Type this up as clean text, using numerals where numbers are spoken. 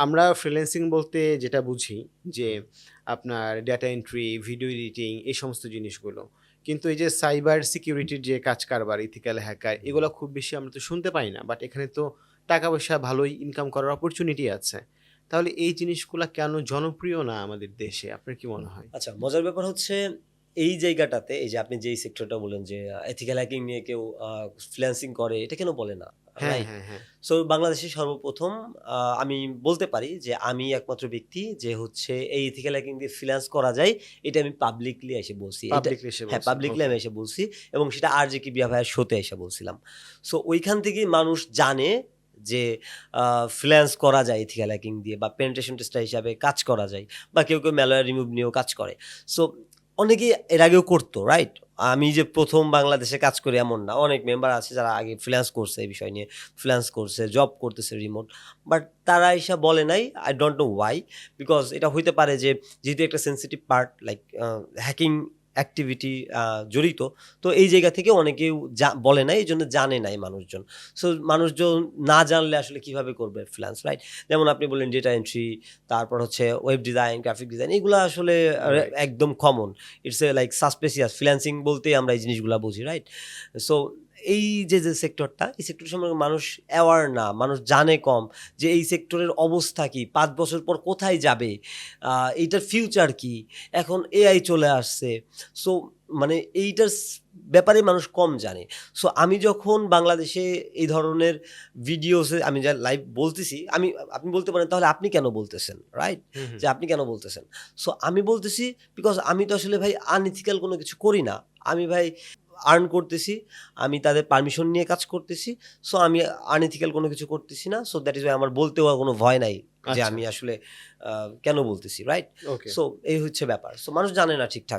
আমরা ফ্রিল্যান্সিং বলতে যেটা বুঝি যে আপনার ডেটা এন্ট্রি, ভিডিও এডিটিং এই সমস্ত জিনিসগুলো। কিন্তু এই যে সাইবার সিকিউরিটির যে কাজ কারবার, ইথিক্যাল হ্যাকার এগুলা খুব বেশি আমরা তো শুনতে পাই না। বাট এখানে তো টাকা-পয়সা ভালোই ইনকাম করার অপরচুনিটি আছে। তাহলে এই জিনিসগুলা কেন জনপ্রিয় না আমাদের দেশে? আপনার কি মনে হয়? আচ্ছা, মজার ব্যাপার হচ্ছে এই জায়গাটাতে এই যে আপনি যেই সেক্টরটা বললেন যে এথিক্যাল হ্যাকিং নিয়ে কেউ ফ্রিল্যান্সিং করে, এটা কেন বলে না? হ্যাঁ, রাইট? হ্যাঁ, হ্যাঁ। সো বাংলাদেশে সর্বপ্রথম আমি বলতে পারি যে আমি একমাত্র ব্যক্তি যে হচ্ছে এই এথিক্যাল হ্যাকিং দিয়ে ফ্রিল্যান্স করা যায়, এটা আমি পাবলিকলি এসে বলছি। এটা পাবলিকলি এসে হ্যাঁ, বলছেন। পাবলিকলি ওকে। আমি এসে বলছি এবং সেটা আরজেকি বিয়া ভাইয়ের শোতে এসে বলছিলাম। সো ওইখান থেকেই মানুষ জানে যে ফ্রিল্যান্স করা যায় এথিক্যাল হ্যাকিং দিয়ে বা পেনিট্রেশন টেস্টার হিসাবে কাজ করা যায় বা কেউ ম্যালওয়্যার রিমুভ নিয়েও কাজ করে। সো অনেকেই এর আগেও করতো, রাইট? আমি যে ১ম বাংলাদেশে কাজ করি এমন না। অনেক মেম্বার আছে যারা আগে ফ্রিল্যান্স করছে এই বিষয় নিয়ে। ফ্রিল্যান্স করছে, জব করতেছে রিমোট। বাট তারা আইসা বলে নাই, I don't know why, because এটা হইতে পারে যে যেহেতু একটা sensitive part like hacking activity জড়িত। তো এই জায়গা থেকে অনেকেও বলে নাই, এইজন্য জানে নাই মানুষজন। সো মানুষজন না জানলে আসলে কিভাবে করবে ফ্রিল্যান্স, রাইট? যেমন আপনি বললেন ডেটা এন্ট্রি, তারপর হচ্ছে ওয়েব ডিজাইন, গ্রাফিক ডিজাইন, এগুলা আসলে রাইট। একদম common. It's a like suspicious. Freelancing বলতেই আমরা এই জিনিসগুলা বুঝি, রাইট? সো এই যে সেক্টরটা, এই সেক্টর সম্পর্কে মানুষ অ্যাওয়ার না, মানুষ জানে কম যে এই সেক্টরের অবস্থা কি, ৫ বছর পর কোথায় যাবে, এইটার ফিউচার কি, এখন এআই চলে আসছে। সো মানে এইটার ব্যাপারে মানুষ কম জানে। সো আমি যখন বাংলাদেশে এই ধরনের ভিডিওসে আমি যা লাইভ বলতেছি, আপনি বলতে পারেন তাহলে আপনি কেন বলতেছেন, রাইট? হুম, হুম। যে আপনি কেন বলতেছেন? সো আমি বলতেছি বিকজ আমি তো আসলে ভাই আনএথিক্যাল কোনো কিছু করি না। আমি ভাই আর্ন করতেছি, আমি তাদের পারমিশন নিয়ে কাজ করতেছি। সো আমি আনএথিক্যাল কোনো কিছু করতেছি না। সো দ্যাট ইজ ওয়াই আমার বলতেও আর কোনো ভয় নাই যে আচ্ছা। আমি আসলে কেন বলতেছি, রাইট? ওকে। সো এই হচ্ছে ব্যাপার। সো মানুষ জানে না ঠিকঠাক।